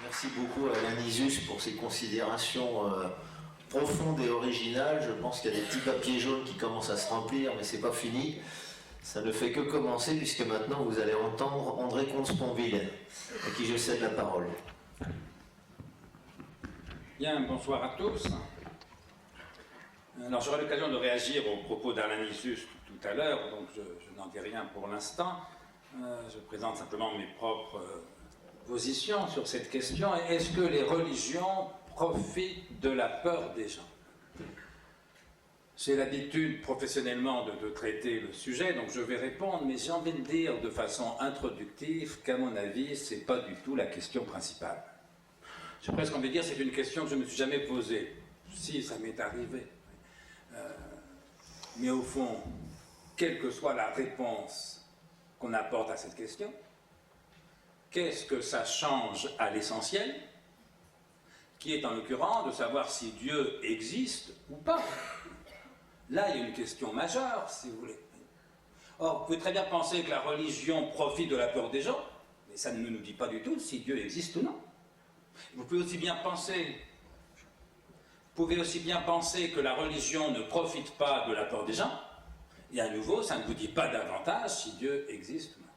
Merci beaucoup à Alain Isus pour ses considérations profondes et originales. Je pense qu'il y a des petits papiers jaunes qui commencent à se remplir, mais c'est pas fini. Ça ne fait que commencer, puisque maintenant vous allez entendre André Comte-Sponville, à qui je cède la parole. Bien, bonsoir à tous. Alors j'aurai l'occasion de réagir aux propos d'Alain Isus tout à l'heure, donc je n'en dis rien pour l'instant. Je présente simplement mes propres positions sur cette question. Est-ce que les religions profitent de la peur des gens? J'ai l'habitude professionnellement de traiter le sujet, donc je vais répondre, mais j'ai envie de dire de façon introductive qu'à mon avis, ce n'est pas du tout la question principale. J'ai presque envie de dire que c'est une question que je ne me suis jamais posée. Si, ça m'est arrivé. Mais au fond, quelle que soit la réponse qu'on apporte à cette question, qu'est-ce que ça change à l'essentiel, qui est en l'occurrence de savoir si Dieu existe ou pas? Là, il y a une question majeure, si vous voulez. Or, vous pouvez très bien penser que la religion profite de la peur des gens, mais ça ne nous dit pas du tout si Dieu existe ou non. Vous pouvez aussi bien penser que la religion ne profite pas de la peur des gens, et à nouveau, ça ne vous dit pas davantage si Dieu existe ou non.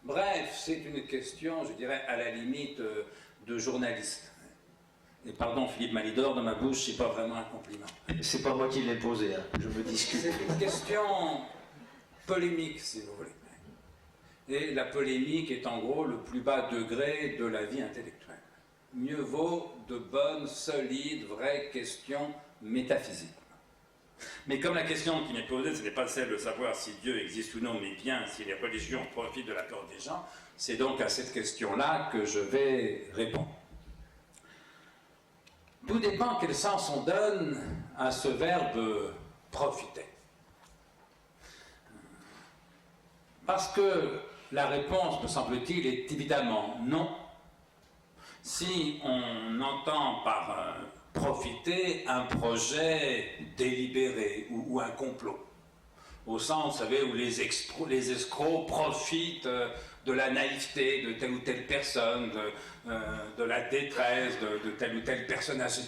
Bref, c'est une question, je dirais, à la limite de journaliste. Et pardon, Philippe Malidor, dans ma bouche, c'est pas vraiment un compliment. C'est pas moi qui l'ai posé, hein. Je me discute. C'est une question polémique, si vous voulez. Et la polémique est en gros le plus bas degré de la vie intellectuelle. Mieux vaut de bonnes, solides, vraies questions métaphysiques. Mais comme la question qui m'est posée, ce n'est pas celle de savoir si Dieu existe ou non, mais bien si les religions profitent de la peur des gens, c'est donc à cette question-là que je vais répondre. Tout dépend quel sens on donne à ce verbe « profiter ». Parce que la réponse, me semble-t-il, est évidemment non, si on entend par profiter un projet délibéré ou un complot. Au sens, vous savez, où les escrocs profitent de la naïveté de telle ou telle personne, de la détresse de telle ou telle personne âgée.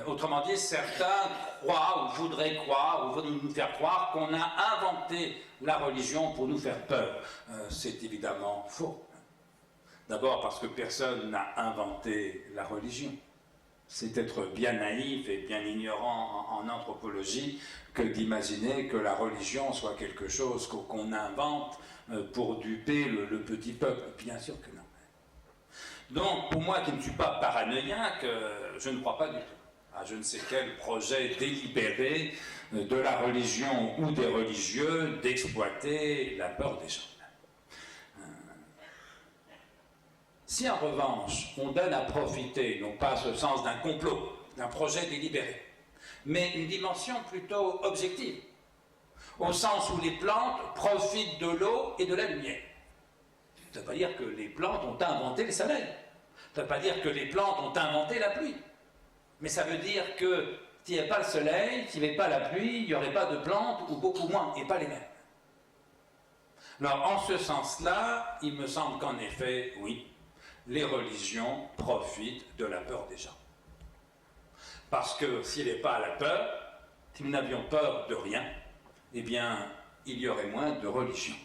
Autrement dit, certains croient ou voudraient croire, ou voudraient nous faire croire qu'on a inventé la religion pour nous faire peur. C'est évidemment faux. D'abord parce que personne n'a inventé la religion. C'est être bien naïf et bien ignorant en anthropologie que d'imaginer que la religion soit quelque chose qu'on invente pour duper le petit peuple. Bien sûr que non. Donc, pour moi qui ne suis pas paranoïaque, je ne crois pas du tout à je ne sais quel projet délibéré de la religion ou des religieux d'exploiter la peur des gens. Si en revanche, on donne à profiter, non pas ce sens d'un complot, d'un projet délibéré, mais une dimension plutôt objective, au sens où les plantes profitent de l'eau et de la lumière. Ça ne veut pas dire que les plantes ont inventé le soleil, ça ne veut pas dire que les plantes ont inventé la pluie, mais ça veut dire que s'il n'y avait pas le soleil, s'il n'y avait pas la pluie, il n'y aurait pas de plantes, ou beaucoup moins, et pas les mêmes. Alors, en ce sens-là, il me semble qu'en effet, oui, les religions profitent de la peur des gens. Parce que s'il n'est pas à la peur, si nous n'avions peur de rien, eh bien, il y aurait moins de religion.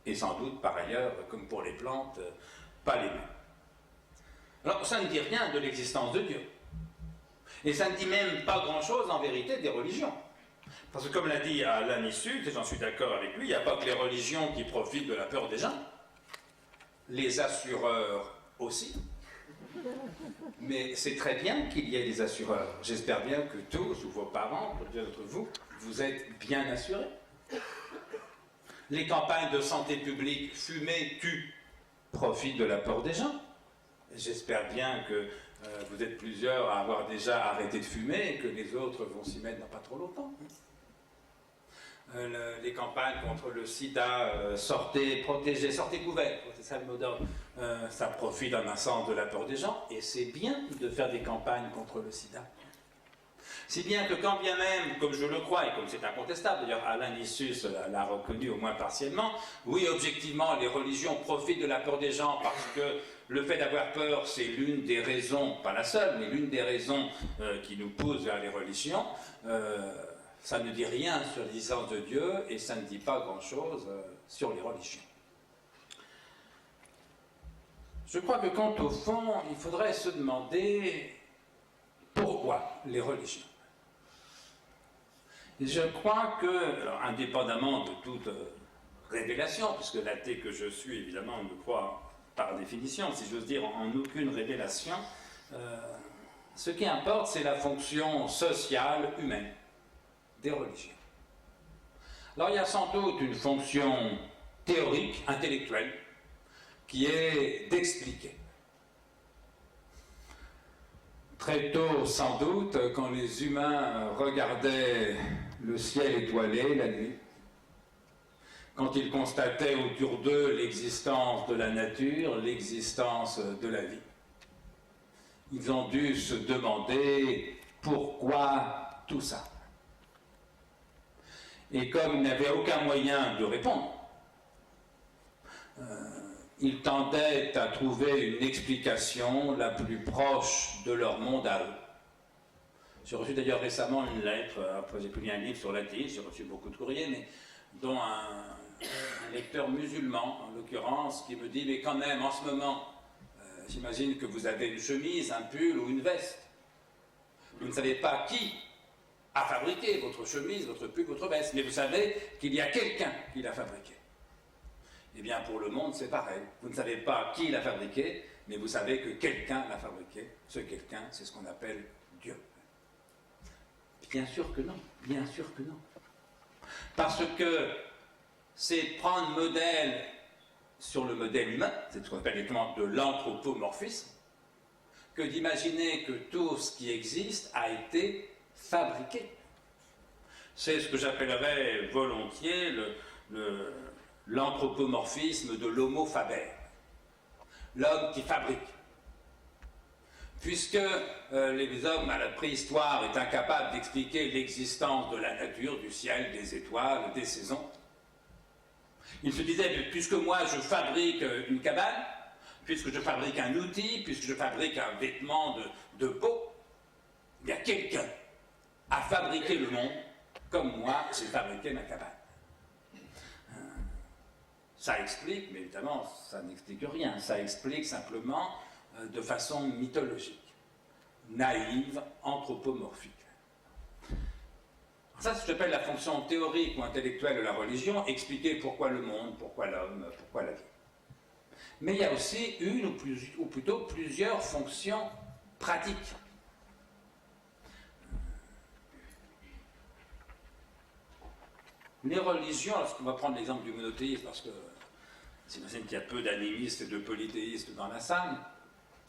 Et sans doute, par ailleurs, comme pour les plantes, pas les mêmes. Alors, ça ne dit rien de l'existence de Dieu. Et ça ne dit même pas grand-chose, en vérité, des religions. Parce que, comme l'a dit Alain Isus, et j'en suis d'accord avec lui, il n'y a pas que les religions qui profitent de la peur des gens. Les assureurs aussi. Mais c'est très bien qu'il y ait des assureurs. J'espère bien que tous, ou vos parents, pour d'entre vous, vous êtes bien assurés. Les campagnes de santé publique, fumer, tue, profitent de la peur des gens. J'espère bien que vous êtes plusieurs à avoir déjà arrêté de fumer et que les autres vont s'y mettre dans pas trop longtemps. Les campagnes contre le sida, sortez protégés, sortez couverts, c'est ça le mot d'ordre, ça profite en un sens de la peur des gens, et c'est bien de faire des campagnes contre le sida. Si bien que quand bien même, comme je le crois, et comme c'est incontestable, d'ailleurs Alain Isus l'a reconnu au moins partiellement, oui, objectivement, les religions profitent de la peur des gens parce que le fait d'avoir peur, c'est l'une des raisons, pas la seule, mais l'une des raisons qui nous pousse vers les religions. Ça ne dit rien sur l'existence de Dieu et ça ne dit pas grand-chose sur les religions. Je crois que quant au fond, il faudrait se demander pourquoi les religions. Et je crois que, alors, indépendamment de toute révélation, puisque l'athée que je suis, évidemment, ne croit par définition, si j'ose dire, en aucune révélation, ce qui importe, c'est la fonction sociale humaine des religions. Alors il y a sans doute une fonction théorique, intellectuelle, qui est d'expliquer. Très tôt, sans doute, quand les humains regardaient le ciel étoilé la nuit, quand ils constataient autour d'eux l'existence de la nature, l'existence de la vie, ils ont dû se demander pourquoi tout ça. Et comme ils n'avaient aucun moyen de répondre, ils tendaient à trouver une explication la plus proche de leur monde à eux. J'ai reçu d'ailleurs récemment une lettre, après j'ai publié un livre sur l'athéisme, j'ai reçu beaucoup de courriers, mais dont un lecteur musulman, en l'occurrence, qui me dit « Mais quand même, en ce moment, j'imagine que vous avez une chemise, un pull ou une veste. Vous ne savez pas qui a fabriqué votre chemise, votre pull, votre veste, mais vous savez qu'il y a quelqu'un qui l'a fabriqué. Eh bien, pour le monde, c'est pareil. Vous ne savez pas qui l'a fabriqué, mais vous savez que quelqu'un l'a fabriqué. Ce quelqu'un, c'est ce qu'on appelle Dieu. » Bien sûr que non, bien sûr que non. Parce que c'est prendre modèle sur le modèle humain, c'est ce qu'on appelle l'élément de l'anthropomorphisme, que d'imaginer que tout ce qui existe a été fabriqué. C'est ce que j'appellerais volontiers l'anthropomorphisme de l'homo faber, l'homme qui fabrique. Puisque les hommes à la préhistoire étaient incapables d'expliquer l'existence de la nature, du ciel, des étoiles, des saisons, ils se disaient, puisque moi je fabrique une cabane, puisque je fabrique un outil, puisque je fabrique un vêtement de peau, il y a quelqu'un à fabriquer le monde comme moi j'ai fabriqué ma cabane. Ça explique, mais évidemment ça n'explique rien, ça explique simplement de façon mythologique, naïve, anthropomorphique. Ça, c'est ce que j'appelle la fonction théorique ou intellectuelle de la religion, expliquer pourquoi le monde, pourquoi l'homme, pourquoi la vie. Mais il y a aussi une ou plutôt plusieurs fonctions pratiques. Les religions, on va prendre l'exemple du monothéisme, parce que j'imagine qu'il y a peu d'animistes et de polythéistes dans la salle,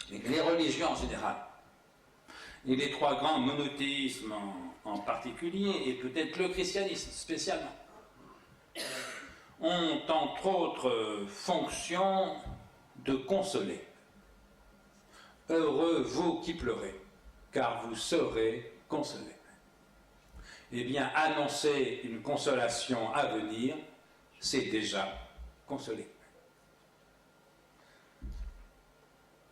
mais les religions en général, et les trois grands monothéismes en particulier, et peut-être le christianisme spécialement, ont entre autres fonction de consoler. Heureux vous qui pleurez, car vous serez consolés. Eh bien, annoncer une consolation à venir, c'est déjà consoler.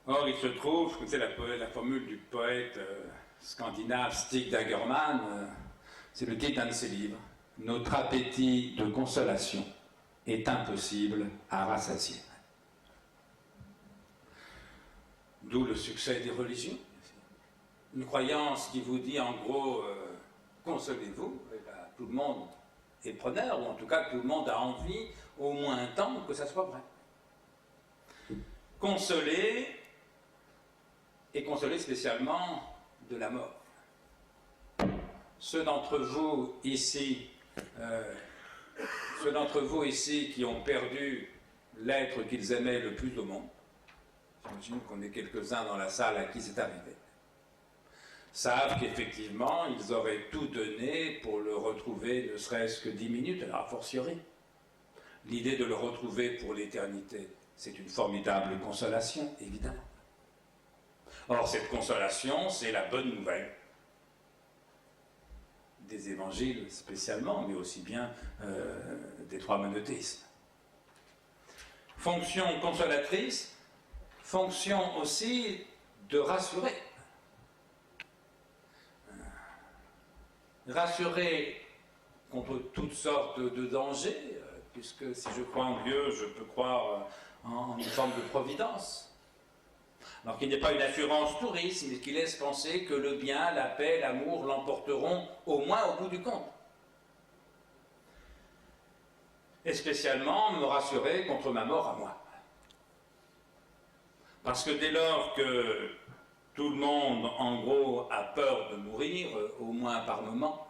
Or, il se trouve que c'est la formule du poète scandinave Stig Dagerman, c'est le titre d'un de ses livres. Notre appétit de consolation est impossible à rassasier. D'où le succès des religions. Une croyance qui vous dit en gros consolez-vous, et là, tout le monde est preneur, ou en tout cas tout le monde a envie, au moins un temps, que ça soit vrai. Consoler, et consoler spécialement de la mort. Ceux d'entre vous ici qui ont perdu l'être qu'ils aimaient le plus au monde, j'imagine qu'on est quelques-uns dans la salle à qui c'est arrivé, savent qu'effectivement, ils auraient tout donné pour le retrouver ne serait-ce que 10 minutes, alors a fortiori. L'idée de le retrouver pour l'éternité, c'est une formidable consolation, évidemment. Or, cette consolation, c'est la bonne nouvelle des évangiles spécialement, mais aussi bien des trois monothéismes. Fonction consolatrice, fonction aussi de rassurer. Rassurer contre toutes sortes de dangers, puisque si je crois en Dieu, je peux croire en une forme de providence. Alors qu'il n'est pas une assurance touriste, mais qui laisse penser que le bien, la paix, l'amour l'emporteront au moins au bout du compte. Et spécialement me rassurer contre ma mort à moi. Parce que dès lors que tout le monde, en gros, a peur de mourir, au moins par moment,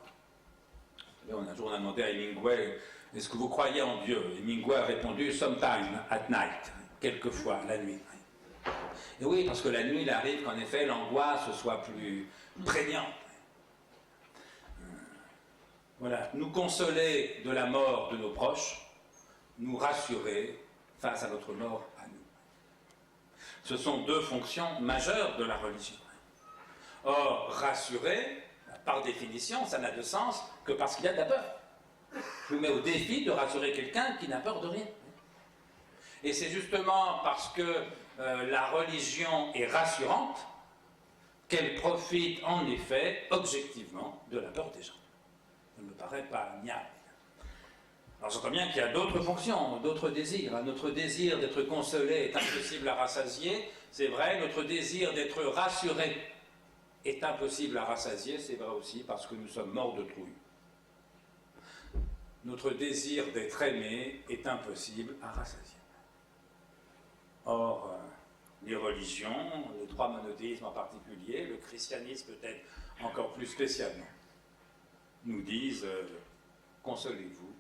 un jour on a demandé à Hemingway, est-ce que vous croyez en Dieu? Hemingway a répondu, sometime at night, quelquefois, la nuit. Et oui, parce que la nuit, il arrive qu'en effet, l'angoisse soit plus prégnante. Voilà, nous consoler de la mort de nos proches, nous rassurer face à notre mort à nous. Ce sont deux fonctions majeures de la religion. Or, rassurer, par définition, ça n'a de sens que parce qu'il y a de la peur. Je vous mets au défi de rassurer quelqu'un qui n'a peur de rien. Et c'est justement parce que la religion est rassurante qu'elle profite en effet objectivement de la peur des gens. Ça ne me paraît pas niable. Alors j'entends bien qu'il y a d'autres fonctions, d'autres désirs. Notre désir d'être consolé est impossible à rassasier, c'est vrai. Notre désir d'être rassuré est impossible à rassasier, c'est vrai aussi, parce que nous sommes morts de trouille. Notre désir d'être aimé est impossible à rassasier. Or, les religions, les trois monothéismes en particulier, le christianisme peut-être encore plus spécialement, nous disent consolez-vous,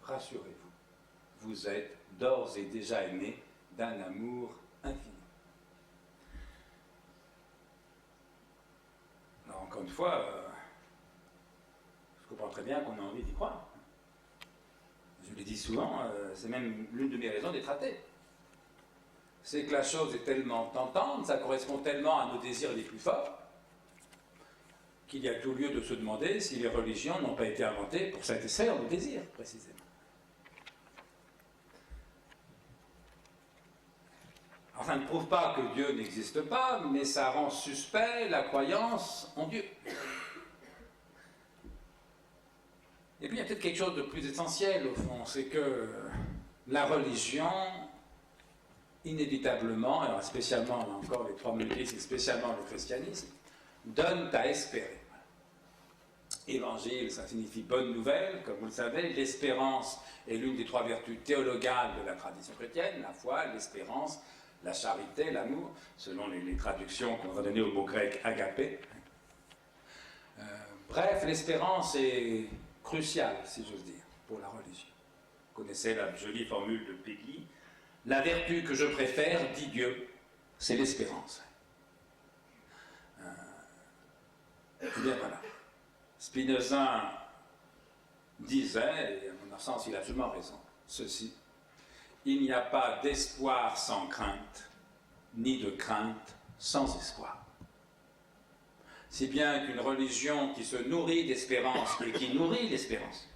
rassurez-vous, vous êtes d'ores et déjà aimés d'un amour infini. Alors, encore une fois, je comprends très bien qu'on a envie d'y croire. Je l'ai dit souvent, c'est même l'une de mes raisons d'être athée. C'est que la chose est tellement tentante, ça correspond tellement à nos désirs les plus forts, qu'il y a tout lieu de se demander si les religions n'ont pas été inventées pour satisfaire nos désirs, précisément. Alors, ça ne prouve pas que Dieu n'existe pas, mais ça rend suspect la croyance en Dieu. Et puis il y a peut-être quelque chose de plus essentiel, au fond, c'est que la religion, inévitablement, alors spécialement, là encore, les trois monothéismes, et spécialement le christianisme, donne à espérer. Évangile, ça signifie bonne nouvelle, comme vous le savez. L'espérance est l'une des trois vertus théologales de la tradition chrétienne, la foi, l'espérance, la charité, l'amour, selon les traductions qu'on va donner au mot grec agapé. Bref, l'espérance est cruciale, si j'ose dire, pour la religion. Vous connaissez la jolie formule de Peggy. La vertu que je préfère, dit Dieu, c'est l'espérance. Eh bien voilà. Spinoza disait, et à mon sens il a absolument raison, ceci: il n'y a pas d'espoir sans crainte, ni de crainte sans espoir. Si bien qu'une religion qui se nourrit d'espérance et qui nourrit l'espérance,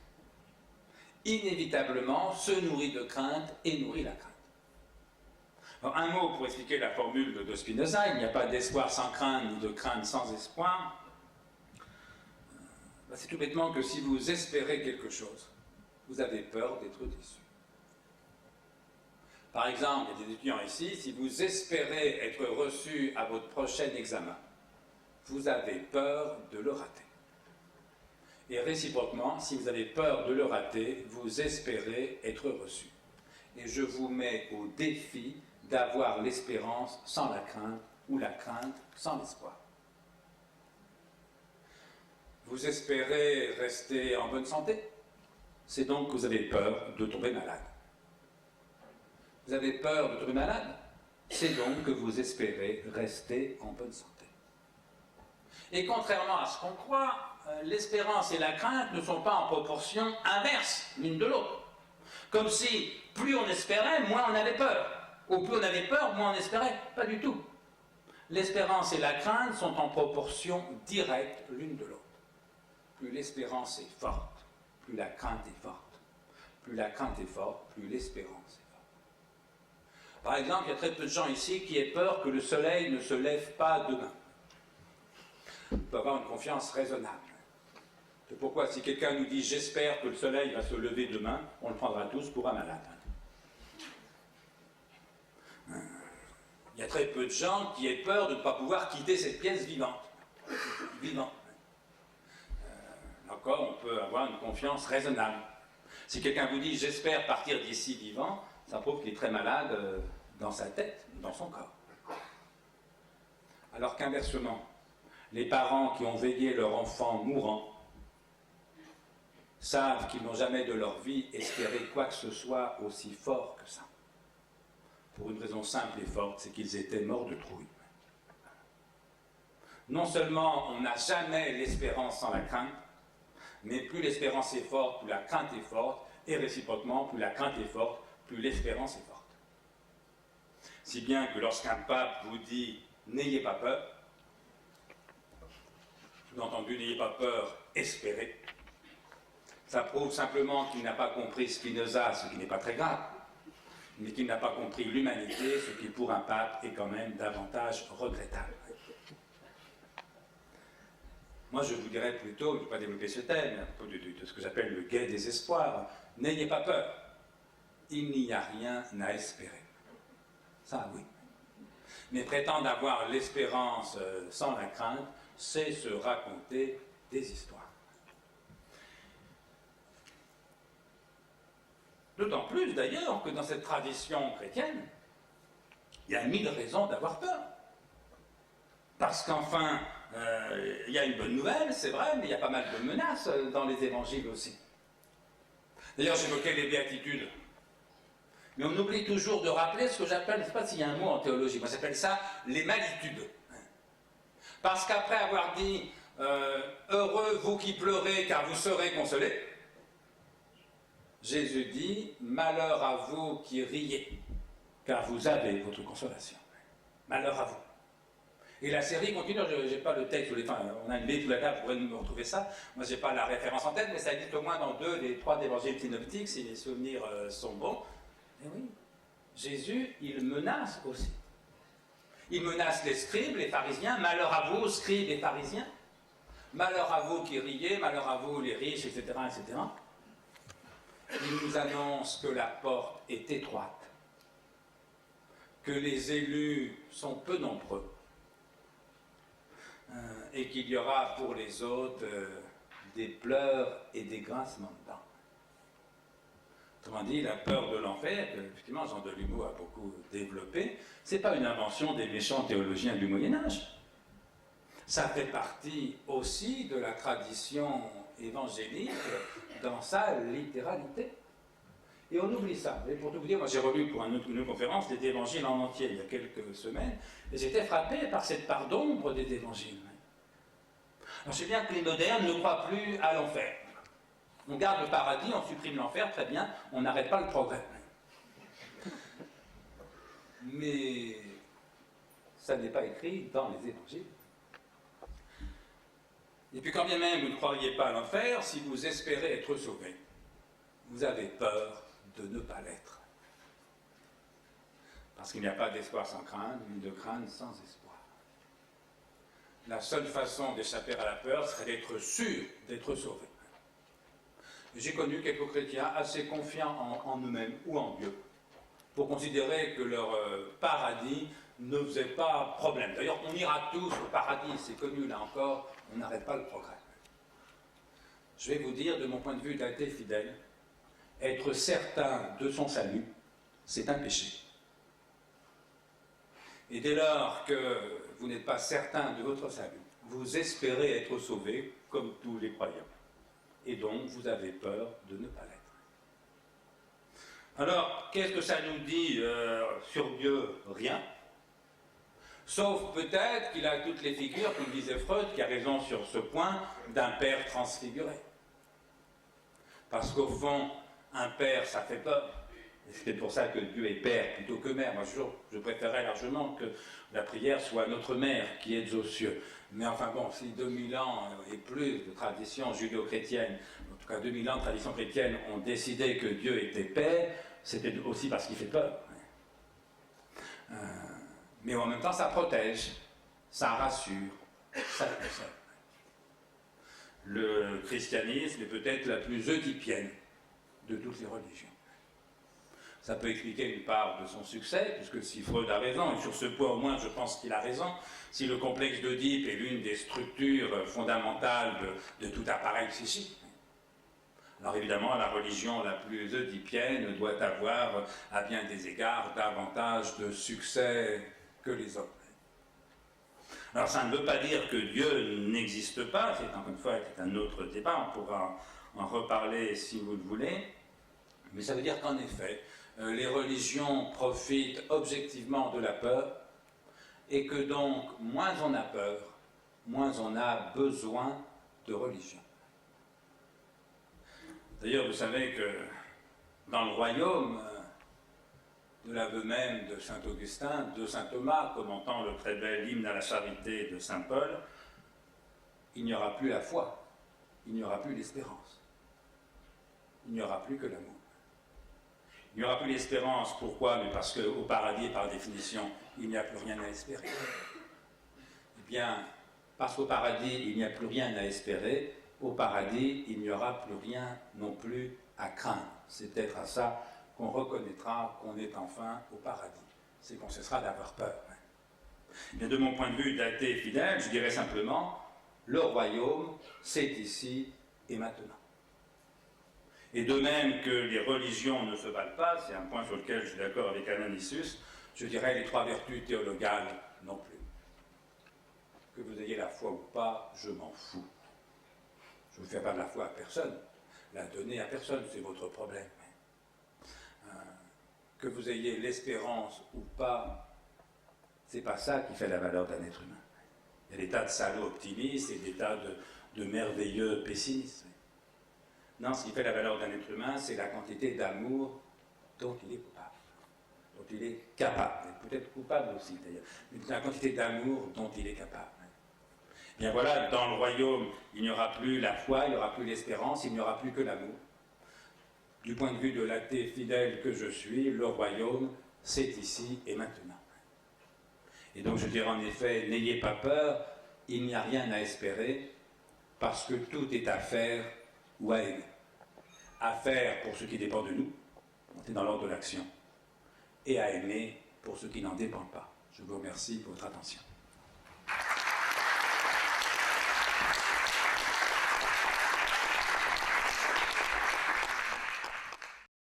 inévitablement se nourrit de crainte et nourrit la crainte. Alors, un mot pour expliquer la formule de Spinoza: il n'y a pas d'espoir sans crainte, ni de crainte sans espoir. C'est tout bêtement que si vous espérez quelque chose, vous avez peur d'être déçu. Par exemple, il y a des étudiants ici, si vous espérez être reçu à votre prochain examen, vous avez peur de le rater. Et réciproquement, si vous avez peur de le rater, vous espérez être reçu. Et je vous mets au défi d'avoir l'espérance sans la crainte, ou la crainte sans l'espoir. Vous espérez rester en bonne santé, c'est donc que vous avez peur de tomber malade. Vous avez peur de tomber malade, c'est donc que vous espérez rester en bonne santé. Et contrairement à ce qu'on croit, l'espérance et la crainte ne sont pas en proportion inverse l'une de l'autre. Comme si plus on espérait, moins on avait peur. Ou plus on avait peur, moins on espérait. Pas du tout. L'espérance et la crainte sont en proportion directe l'une de l'autre. Plus l'espérance est forte, plus la crainte est forte. Plus la crainte est forte, plus l'espérance est forte. Par exemple, il y a très peu de gens ici qui aient peur que le soleil ne se lève pas demain. On peut avoir une confiance raisonnable. C'est pourquoi si quelqu'un nous dit « j'espère que le soleil va se lever demain », on le prendra tous pour un malade. Il y a très peu de gens qui aient peur de ne pas pouvoir quitter cette pièce vivante. Encore, on peut avoir une confiance raisonnable. Si quelqu'un vous dit « j'espère partir d'ici vivant », ça prouve qu'il est très malade dans sa tête, dans son corps. Alors qu'inversement, les parents qui ont veillé leur enfant mourant savent qu'ils n'ont jamais de leur vie espéré quoi que ce soit aussi fort que ça. Pour une raison simple et forte, c'est qu'ils étaient morts de trouille. Non seulement on n'a jamais l'espérance sans la crainte, mais plus l'espérance est forte, plus la crainte est forte, et réciproquement, plus la crainte est forte, plus l'espérance est forte. Si bien que lorsqu'un pape vous dit « n'ayez pas peur », sous-entendu « n'ayez pas peur, espérez », ça prouve simplement qu'il n'a pas compris Spinoza, ce qui n'est pas très grave, mais qu'il n'a pas compris l'humanité, ce qui pour un pape est quand même davantage regrettable. Moi je vous dirais plutôt, je ne vais pas développer ce thème, à propos de ce que j'appelle le gai désespoir, n'ayez pas peur, il n'y a rien à espérer. Ça oui. Mais prétendre avoir l'espérance sans la crainte, c'est se raconter des histoires. D'autant plus d'ailleurs que dans cette tradition chrétienne, il y a 1000 raisons d'avoir peur. Parce qu'enfin, il y a une bonne nouvelle, c'est vrai, mais il y a pas mal de menaces dans les évangiles aussi. D'ailleurs, j'évoquais les béatitudes. Mais on oublie toujours de rappeler ce que j'appelle, je ne sais pas s'il y a un mot en théologie, moi j'appelle ça les malitudes. Parce qu'après avoir dit heureux vous qui pleurez car vous serez consolés, Jésus dit malheur à vous qui riez car vous avez votre consolation. Malheur à vous. Et la série continue, je n'ai pas le texte, on a une Bible sous la table, vous pourrez me retrouver ça. Moi, je n'ai pas la référence en tête, mais ça existe au moins dans 2 des 3 évangiles synoptiques, si les souvenirs sont bons. Et oui, Jésus, il menace aussi. Il menace les scribes, les pharisiens. Malheur à vous, scribes et pharisiens. Malheur à vous qui riez, malheur à vous les riches, etc., etc. Il nous annonce que la porte est étroite, que les élus sont peu nombreux, et qu'il y aura pour les autres des pleurs et des grincements de dents. Autrement dit, la peur de l'enfer, que effectivement Jean Delumeau a beaucoup développé, ce n'est pas une invention des méchants théologiens du Moyen-Âge. Ça fait partie aussi de la tradition évangélique dans sa littéralité. Et on oublie ça. Et pour tout vous dire, moi j'ai relu pour une conférence les évangiles en entier il y a quelques semaines, et j'étais frappé par cette part d'ombre des évangiles. Alors je sais bien que les modernes ne croient plus à l'enfer. On garde le paradis, on supprime l'enfer, très bien, on n'arrête pas le progrès. Mais ça n'est pas écrit dans les évangiles. Et puis quand bien même vous ne croiriez pas à l'enfer, si vous espérez être sauvé, vous avez peur de ne pas l'être. Parce qu'il n'y a pas d'espoir sans crainte, ni de crainte sans espoir. La seule façon d'échapper à la peur serait d'être sûr d'être sauvé. J'ai connu quelques chrétiens assez confiants en eux-mêmes ou en Dieu pour considérer que leur paradis ne faisait pas problème. D'ailleurs, on ira tous au paradis, c'est connu là encore, on n'arrête pas le progrès. Je vais vous dire, de mon point de vue d'athée fidèle, être certain de son salut, c'est un péché. Et dès lors que vous n'êtes pas certain de votre salut, vous espérez être sauvé comme tous les croyants. Et donc, vous avez peur de ne pas l'être. Alors, qu'est-ce que ça nous dit sur Dieu? Rien. Sauf peut-être qu'il a toutes les figures, comme disait Freud, qui a raison sur ce point, d'un père transfiguré. Parce qu'au fond, un père, ça fait peur. Et c'est pour ça que Dieu est père plutôt que mère. Moi, je préférerais largement que la prière soit notre mère qui est aux cieux. Mais enfin bon, si 2000 ans et plus de tradition judéo-chrétienne, en tout cas 2000 ans de tradition chrétienne, ont décidé que Dieu était père, c'était aussi parce qu'il fait peur. Mais en même temps, ça protège, ça rassure, ça console. Le christianisme est peut-être la plus oedipienne de toutes les religions. Ça peut expliquer une part de son succès, puisque si Freud a raison, et sur ce point au moins je pense qu'il a raison, si le complexe d'Oedipe est l'une des structures fondamentales de tout appareil psychique, alors évidemment la religion la plus oedipienne doit avoir à bien des égards davantage de succès que les autres. Alors ça ne veut pas dire que Dieu n'existe pas, c'est encore une fois un autre débat, on pourra en reparler si vous le voulez, mais ça veut dire qu'en effet, les religions profitent objectivement de la peur, et que donc, moins on a peur, moins on a besoin de religion. D'ailleurs, vous savez que dans le royaume, de l'aveu même de saint Augustin, de saint Thomas, commentant le très bel hymne à la charité de saint Paul, il n'y aura plus la foi, il n'y aura plus l'espérance, il n'y aura plus que l'amour. Il n'y aura plus l'espérance, pourquoi? Mais parce qu'au paradis, par définition, il n'y a plus rien à espérer. Eh bien, parce qu'au paradis, il n'y a plus rien à espérer, au paradis, il n'y aura plus rien non plus à craindre. C'est peut-être à ça qu'on reconnaîtra qu'on est enfin au paradis. C'est qu'on cessera d'avoir peur. Mais de mon point de vue d'athée fidèle, je dirais simplement, le royaume, c'est ici et maintenant. Et de même que les religions ne se valent pas, c'est un point sur lequel je suis d'accord avec Ananisus, je dirais les trois vertus théologales non plus. Que vous ayez la foi ou pas, je m'en fous. Je ne fais pas de la foi à personne. La donner à personne, c'est votre problème. Que vous ayez l'espérance ou pas, c'est pas ça qui fait la valeur d'un être humain. Il y a des tas de salauds optimistes et des tas de merveilleux pessimistes. Non, ce qui fait la valeur d'un être humain, c'est la quantité d'amour dont il est coupable, dont il est capable, et peut-être coupable aussi d'ailleurs, mais la quantité d'amour dont il est capable. Bien voilà, dans le royaume, il n'y aura plus la foi, il n'y aura plus l'espérance, il n'y aura plus que l'amour. Du point de vue de l'athée fidèle que je suis, le royaume, c'est ici et maintenant. Et donc je dirais en effet, n'ayez pas peur, il n'y a rien à espérer, parce que tout est à faire ou à aimer. À faire pour ce qui dépend de nous, c'est dans l'ordre de l'action, et à aimer pour ce qui n'en dépend pas. Je vous remercie pour votre attention.